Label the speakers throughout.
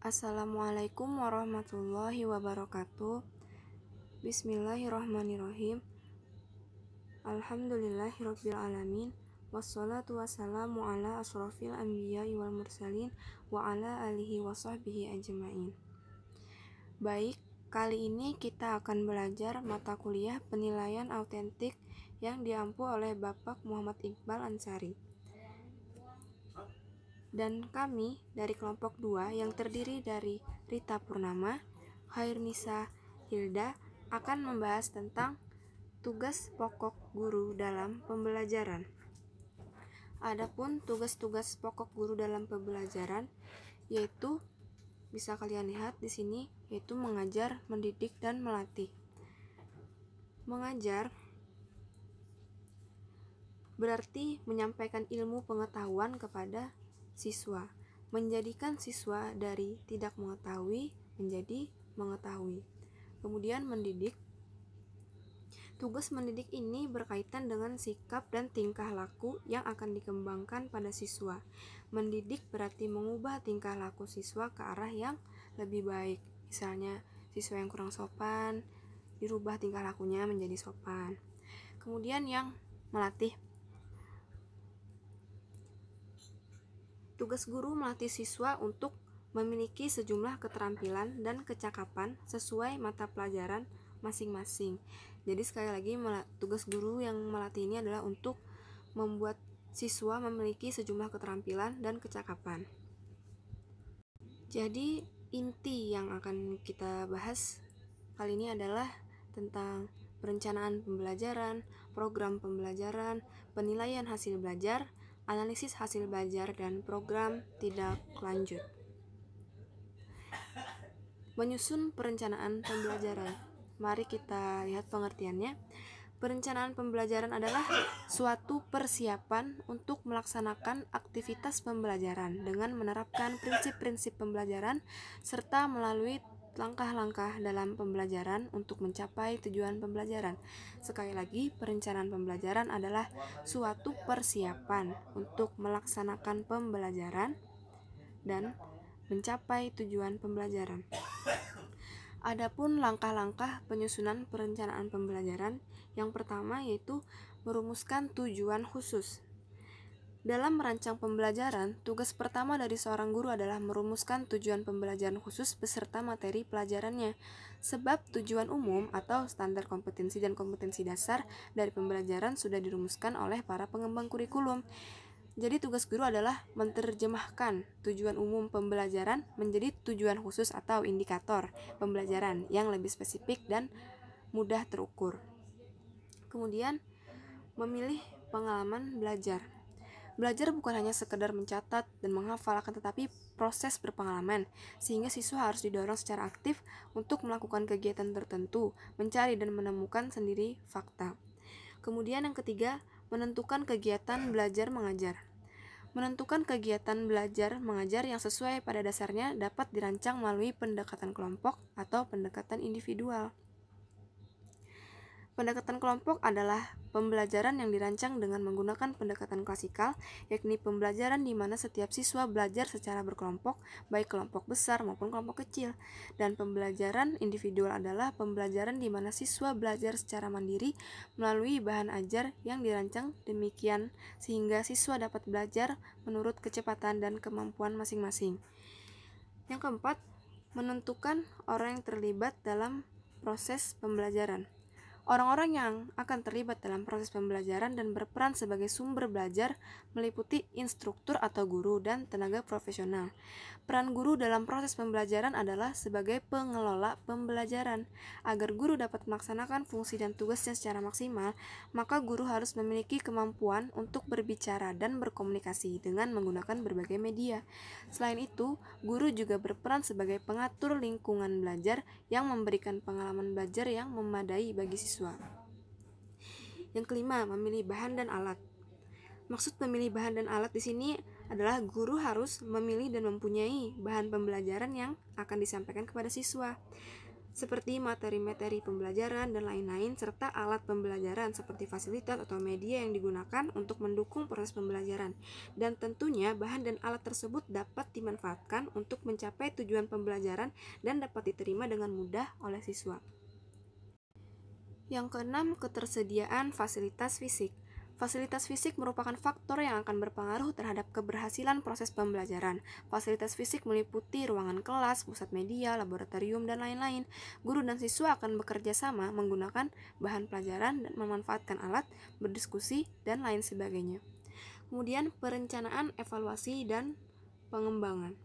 Speaker 1: Assalamualaikum warahmatullahi wabarakatuh. Bismillahirrahmanirrahim. Alhamdulillahirabbil alamin. Wassalatu wassalamu ala asrofil anbiya'i wal mursalin wa ala alihi wa sahbihi ajma'in. Baik, kali ini kita akan belajar mata kuliah penilaian autentik yang diampu oleh Bapak Muhammad Iqbal Ansari. Dan kami dari kelompok 2 yang terdiri dari Rita Purnama, Khairnisa Hilda akan membahas tentang tugas pokok guru dalam pembelajaran. Adapun tugas-tugas pokok guru dalam pembelajaran yaitu bisa kalian lihat di sini, yaitu mengajar, mendidik, dan melatih. Mengajar berarti menyampaikan ilmu pengetahuan kepada siswa, menjadikan siswa dari tidak mengetahui menjadi mengetahui. Kemudian mendidik. Tugas mendidik ini berkaitan dengan sikap dan tingkah laku yang akan dikembangkan pada siswa. Mendidik berarti mengubah tingkah laku siswa ke arah yang lebih baik. Misalnya, siswa yang kurang sopan, dirubah tingkah lakunya menjadi sopan. Kemudian yang melatih. Tugas guru melatih siswa untuk memiliki sejumlah keterampilan dan kecakapan sesuai mata pelajaran masing-masing. Jadi sekali lagi, tugas guru yang melatih ini adalah untuk membuat siswa memiliki sejumlah keterampilan dan kecakapan. Jadi inti yang akan kita bahas kali ini adalah tentang perencanaan pembelajaran, program pembelajaran, penilaian hasil belajar, analisis hasil belajar, dan program tindak lanjut. Menyusun perencanaan pembelajaran. Mari kita lihat pengertiannya. Perencanaan pembelajaran adalah suatu persiapan untuk melaksanakan aktivitas pembelajaran dengan menerapkan prinsip-prinsip pembelajaran serta melalui langkah-langkah dalam pembelajaran untuk mencapai tujuan pembelajaran. Sekali lagi, perencanaan pembelajaran adalah suatu persiapan untuk melaksanakan pembelajaran dan mencapai tujuan pembelajaran. Adapun langkah-langkah penyusunan perencanaan pembelajaran, yang pertama yaitu merumuskan tujuan khusus. Dalam merancang pembelajaran, tugas pertama dari seorang guru adalah merumuskan tujuan pembelajaran khusus beserta materi pelajarannya. Sebab tujuan umum atau standar kompetensi dan kompetensi dasar dari pembelajaran sudah dirumuskan oleh para pengembang kurikulum. Jadi tugas guru adalah menerjemahkan tujuan umum pembelajaran menjadi tujuan khusus atau indikator pembelajaran yang lebih spesifik dan mudah terukur. Kemudian, memilih pengalaman belajar. Belajar bukan hanya sekedar mencatat dan menghafal, akan tetapi proses berpengalaman, sehingga siswa harus didorong secara aktif untuk melakukan kegiatan tertentu, mencari dan menemukan sendiri fakta. Kemudian yang ketiga, menentukan kegiatan belajar mengajar. Menentukan kegiatan belajar mengajar yang sesuai pada dasarnya dapat dirancang melalui pendekatan kelompok atau pendekatan individual. Pendekatan kelompok adalah pembelajaran yang dirancang dengan menggunakan pendekatan klasikal, yakni pembelajaran di mana setiap siswa belajar secara berkelompok, baik kelompok besar maupun kelompok kecil. Dan pembelajaran individual adalah pembelajaran di mana siswa belajar secara mandiri melalui bahan ajar yang dirancang demikian sehingga siswa dapat belajar menurut kecepatan dan kemampuan masing-masing. Yang keempat, menentukan orang yang terlibat dalam proses pembelajaran. Orang-orang yang akan terlibat dalam proses pembelajaran dan berperan sebagai sumber belajar meliputi instruktur atau guru dan tenaga profesional. Peran guru dalam proses pembelajaran adalah sebagai pengelola pembelajaran. Agar guru dapat melaksanakan fungsi dan tugasnya secara maksimal, maka guru harus memiliki kemampuan untuk berbicara dan berkomunikasi dengan menggunakan berbagai media. Selain itu, guru juga berperan sebagai pengatur lingkungan belajar yang memberikan pengalaman belajar yang memadai bagi siswa. Yang kelima, memilih bahan dan alat. Maksud memilih bahan dan alat di sini adalah guru harus memilih dan mempunyai bahan pembelajaran yang akan disampaikan kepada siswa. seperti materi-materi pembelajaran dan lain-lain, serta alat pembelajaran seperti fasilitas atau media yang digunakan untuk mendukung proses pembelajaran. Dan tentunya bahan dan alat tersebut dapat dimanfaatkan untuk mencapai tujuan pembelajaran dan dapat diterima dengan mudah oleh siswa. Yang keenam, ketersediaan fasilitas fisik. Fasilitas fisik merupakan faktor yang akan berpengaruh terhadap keberhasilan proses pembelajaran. Fasilitas fisik meliputi ruangan kelas, pusat media, laboratorium, dan lain-lain. Guru dan siswa akan bekerja sama menggunakan bahan pelajaran dan memanfaatkan alat, berdiskusi, dan lain sebagainya. Kemudian, perencanaan, evaluasi, dan pengembangan.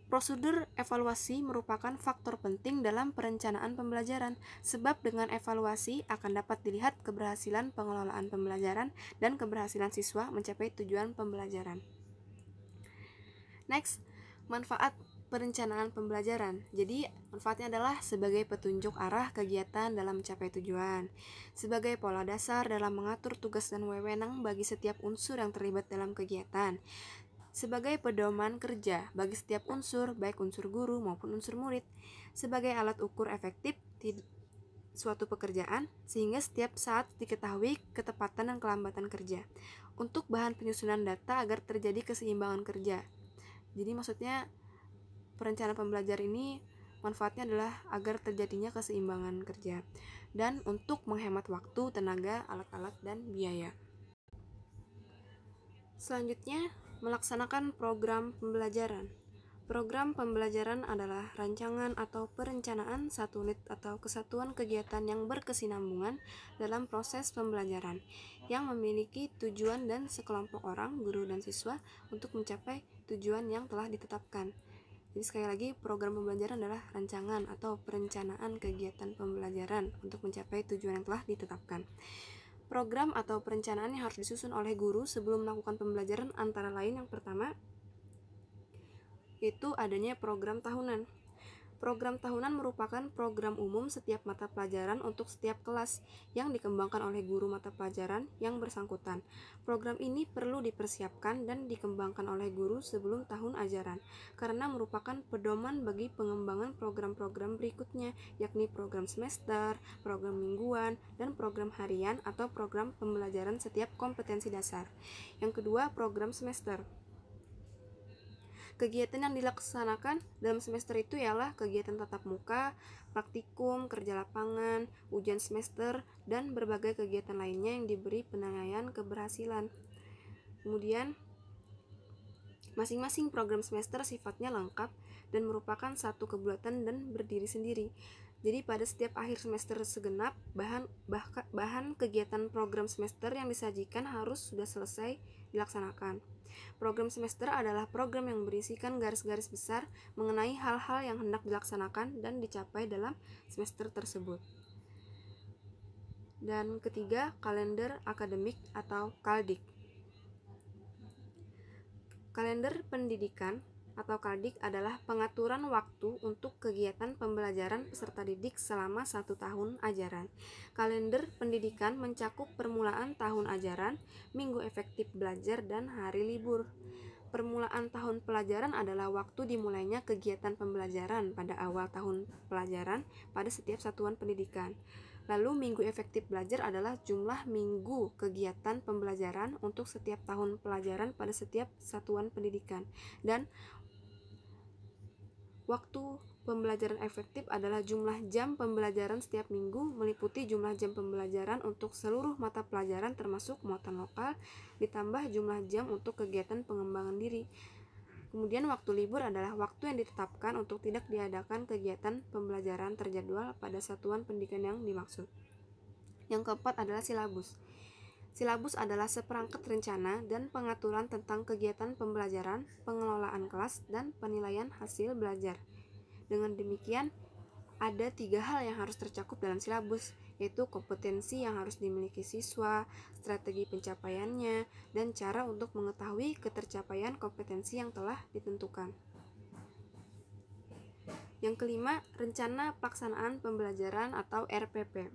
Speaker 1: Prosedur evaluasi merupakan faktor penting dalam perencanaan pembelajaran, sebab dengan evaluasi akan dapat dilihat keberhasilan pengelolaan pembelajaran dan keberhasilan siswa mencapai tujuan pembelajaran. Next, manfaat perencanaan pembelajaran. Jadi, manfaatnya adalah sebagai petunjuk arah kegiatan dalam mencapai tujuan, sebagai pola dasar dalam mengatur tugas dan wewenang bagi setiap unsur yang terlibat dalam kegiatan, sebagai pedoman kerja bagi setiap unsur, baik unsur guru maupun unsur murid, sebagai alat ukur efektif suatu pekerjaan, sehingga setiap saat diketahui ketepatan dan kelambatan kerja, untuk bahan penyusunan data agar terjadi keseimbangan kerja. Jadi maksudnya perencanaan pembelajaran ini manfaatnya adalah agar terjadinya keseimbangan kerja, dan untuk menghemat waktu, tenaga, alat-alat, dan biaya. Selanjutnya, melaksanakan program pembelajaran. Program pembelajaran adalah rancangan atau perencanaan satu unit atau kesatuan kegiatan yang berkesinambungan dalam proses pembelajaran, yang memiliki tujuan dan sekelompok orang, guru dan siswa, untuk mencapai tujuan yang telah ditetapkan. Jadi sekali lagi, program pembelajaran adalah rancangan atau perencanaan kegiatan pembelajaran untuk mencapai tujuan yang telah ditetapkan. Program atau perencanaan yang harus disusun oleh guru sebelum melakukan pembelajaran antara lain yang pertama, yaitu adanya program tahunan. Program tahunan merupakan program umum setiap mata pelajaran untuk setiap kelas yang dikembangkan oleh guru mata pelajaran yang bersangkutan. Program ini perlu dipersiapkan dan dikembangkan oleh guru sebelum tahun ajaran, karena merupakan pedoman bagi pengembangan program-program berikutnya, yakni program semester, program mingguan, dan program harian atau program pembelajaran setiap kompetensi dasar. Yang kedua, program semester. Kegiatan yang dilaksanakan dalam semester itu ialah kegiatan tatap muka, praktikum, kerja lapangan, ujian semester, dan berbagai kegiatan lainnya yang diberi penilaian keberhasilan. Kemudian, masing-masing program semester sifatnya lengkap dan merupakan satu kebulatan dan berdiri sendiri. Jadi pada setiap akhir semester segenap, bahan kegiatan program semester yang disajikan harus sudah selesai dilaksanakan. Program semester adalah program yang berisikan garis-garis besar mengenai hal-hal yang hendak dilaksanakan dan dicapai dalam semester tersebut. Dan ketiga, kalender akademik atau KALDIK. Kalender pendidikan atau KALDIK adalah pengaturan waktu untuk kegiatan pembelajaran peserta didik selama 1 tahun ajaran. Kalender pendidikan mencakup permulaan tahun ajaran, minggu efektif belajar, dan hari libur. Permulaan tahun pelajaran adalah waktu dimulainya kegiatan pembelajaran pada awal tahun pelajaran pada setiap satuan pendidikan. Lalu minggu efektif belajar adalah jumlah minggu kegiatan pembelajaran untuk setiap tahun pelajaran pada setiap satuan pendidikan. Dan waktu pembelajaran efektif adalah jumlah jam pembelajaran setiap minggu, meliputi jumlah jam pembelajaran untuk seluruh mata pelajaran termasuk muatan lokal, ditambah jumlah jam untuk kegiatan pengembangan diri. Kemudian waktu libur adalah waktu yang ditetapkan untuk tidak diadakan kegiatan pembelajaran terjadwal pada satuan pendidikan yang dimaksud. Yang keempat adalah silabus. Silabus adalah seperangkat rencana dan pengaturan tentang kegiatan pembelajaran, pengelolaan kelas, dan penilaian hasil belajar. Dengan demikian, ada 3 hal yang harus tercakup dalam silabus, yaitu kompetensi yang harus dimiliki siswa, strategi pencapaiannya, dan cara untuk mengetahui ketercapaian kompetensi yang telah ditentukan. Yang kelima, rencana pelaksanaan pembelajaran atau RPP.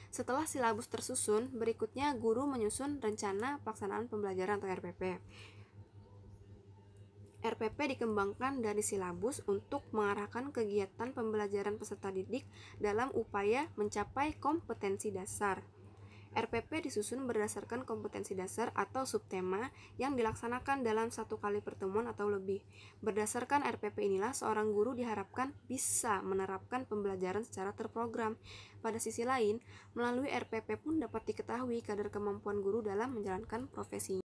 Speaker 1: Setelah silabus tersusun, berikutnya guru menyusun rencana pelaksanaan pembelajaran atau RPP. RPP dikembangkan dari silabus untuk mengarahkan kegiatan pembelajaran peserta didik dalam upaya mencapai kompetensi dasar. RPP disusun berdasarkan kompetensi dasar atau subtema yang dilaksanakan dalam satu kali pertemuan atau lebih. Berdasarkan RPP inilah seorang guru diharapkan bisa menerapkan pembelajaran secara terprogram. Pada sisi lain, melalui RPP pun dapat diketahui kadar kemampuan guru dalam menjalankan profesinya.